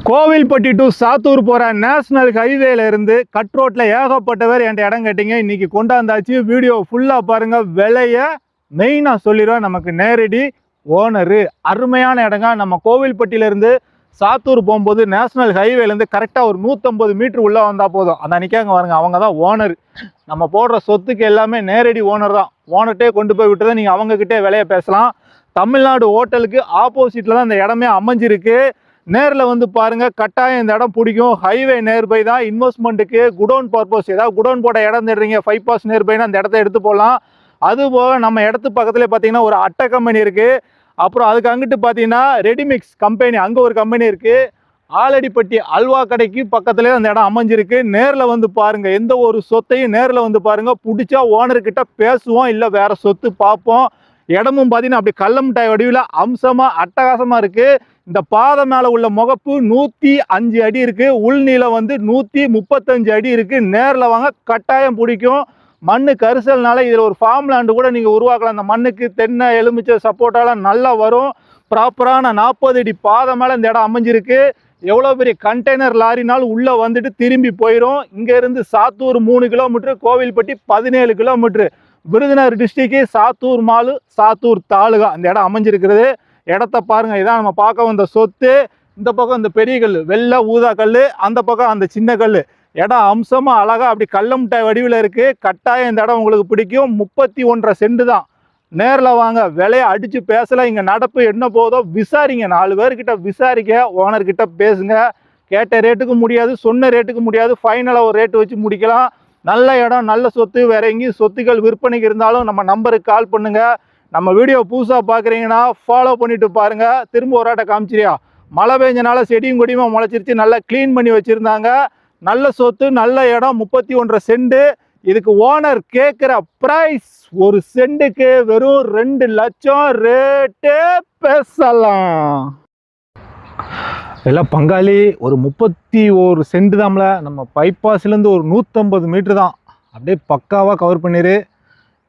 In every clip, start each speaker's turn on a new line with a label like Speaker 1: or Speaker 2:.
Speaker 1: Kovilpatti to Sattur போகிற national ஹைவேல இருந்து கட் ரோட்டில் ஏகப்பட்ட பேர் என்கிட்ட இடம் கேட்டிங்க. இன்றைக்கி கொண்டாந்தாச்சு. வீடியோ ஃபுல்லாக பாருங்கள். விலையை மெயினாக சொல்லிடுவேன். நமக்கு நேரடி ஓனரு. அருமையான இடங்க. நம்ம கோவில்பட்டியிலேருந்து சாத்தூர் போகும்போது நேஷனல் ஹைவேலேருந்து கரெக்டாக ஒரு 150 மீட்டர் உள்ளே வந்தால் போதும். அந்த நிற்காங்க பாருங்க, அவங்க தான் ஓனர். நம்ம போடுற சொத்துக்கு எல்லாமே நேரடி ஓனர் தான். ஓனர்கிட்டே கொண்டு போய் விட்டு தான் நீங்கள் அவங்கக்கிட்டே விலையை பேசலாம். தமிழ்நாடு ஹோட்டலுக்கு ஆப்போசிட்டில் தான் இந்த இடமே அமைஞ்சிருக்கு. நேரில் வந்து பாருங்கள், கட்டாயம் இந்த இடம் பிடிக்கும். ஹைவே நேர்பை தான். இன்வெஸ்ட்மெண்ட்டுக்கு குடோன் பர்பஸ், ஏதாவது குடோன் போட இடம் தேடுறீங்க, 5 நேர்பைனா அந்த இடத்த எடுத்து போகலாம். அதுபோக நம்ம இடத்து பக்கத்துலேயே பார்த்தீங்கன்னா ஒரு அட்டை கம்பெனி இருக்குது. அப்புறம் அதுக்கு அங்கிட்டு பார்த்தீங்கன்னா ரெடிமிக்ஸ் கம்பெனி, அங்கே ஒரு கம்பெனி இருக்குது. ஆலடிப்பட்டி அல்வா கடைக்கு பக்கத்துலேயே அந்த இடம் அமைஞ்சிருக்கு. நேரில் வந்து பாருங்கள். எந்த ஒரு சொத்தையும் நேரில் வந்து பாருங்கள். பிடிச்சா ஓனர்கிட்ட பேசுவோம், இல்லை வேறு சொத்து பார்ப்போம். இடமும் பார்த்தீங்கன்னா அப்படி கல்ல மிட்டாய் வடிவில் அம்சமாக அட்டகாசமாக இருக்குது. இந்த பாதை மேலே உள்ள முகப்பு 105 அடி இருக்குது. உள்நீளம் வந்து 135 அடி இருக்குது. நேரில் வாங்க, கட்டாயம் பிடிக்கும். மண்ணு கரிசல்னால இதில் ஒரு ஃபார்ம் லேண்டு கூட நீங்கள் உருவாக்கலாம். அந்த மண்ணுக்கு தென்னை, எலுமிச்சை, சப்போட்டாலாம் நல்லா வரும். ப்ராப்பரான 40 அடி பாதை மேலே இந்த இடம் அமைஞ்சிருக்கு. எவ்வளோ பெரிய கண்டெய்னர் லாரினாலும் உள்ளே வந்துட்டு திரும்பி போயிடும். இங்கேருந்து Sattur 3 kilometre, Kovilpatti 17 kilometre. Virudhunagar district Sattur மாலு, சாத்தூர் தாலுகா இந்த இடம் அமைஞ்சிருக்கிறது. இடத்த பாருங்க. இதான் நம்ம பார்க்க வந்த சொத்து. இந்த பக்கம் இந்த பெரிய கல், வெள்ளை ஊதா கல், அந்த பக்கம் அந்த சின்ன கல். இடம் அம்சமா அழகா அப்படி கல்ல மிட்டாய் வடிவில் இருக்கு. கட்டாயம் இந்த இடம் உங்களுக்கு பிடிக்கும். 31.5 சென்ட் தான். நேரில் வாங்க, விலையை அடிச்சு பேசல. இங்க நடப்பு என்ன போதோ விசாரிங்க. 4 பேர்கிட்ட விசாரிக்க, ஓனர்கிட்ட பேசுங்க. கேட்ட ரேட்டுக்கு முடியாது, சொன்ன ரேட்டுக்கு முடியாது. ஃபைனலாக ஒரு ரேட்டு வச்சு முடிக்கலாம். நல்ல இடம், நல்ல சொத்து. வேற எங்கேயும் சொத்துக்கள் விற்பனைக்கு இருந்தாலும் நம்ம நம்பருக்கு கால் பண்ணுங்க. நம்ம வீடியோ புதுசாக பார்க்குறீங்கன்னா ஃபாலோ பண்ணிட்டு பாருங்க. திரும்ப ஒரு ஆட்டை காமிச்சிரியா, மழை பெஞ்சனால செடியும் கொடியுமா முளைச்சிருச்சு. நல்லா க்ளீன் பண்ணி வச்சுருந்தாங்க. நல்ல சொத்து, நல்ல இடம். 31.5 சென்ட். இதுக்கு ஓனர் கேட்குற ப்ரைஸ் ஒரு சென்ட்டுக்கு வெறும் 2 லட்சம் ரேட்டே பேசலாம். எல்லாம் பங்காளி ஒரு 31 சென்ட் தான்ல. நம்ம பைபாஸ்லேருந்து ஒரு 150 மீட்ரு தான். அப்படியே பக்காவாக கவர் பண்ணிடு.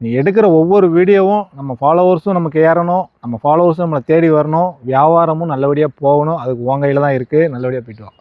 Speaker 1: நீ எடுக்கிற ஒவ்வொரு வீடியோவும் நம்ம ஃபாலோவர்ஸும் நமக்கு ஏறணும், நம்ம ஃபாலோவர்ஸும் நம்மளை தேடி வரணும், வியாபாரமும் நல்லபடியாக போகணும். அதுக்கு உன் கையில் தான் இருக்குது. நல்லபடியாக போயிட்டு வா.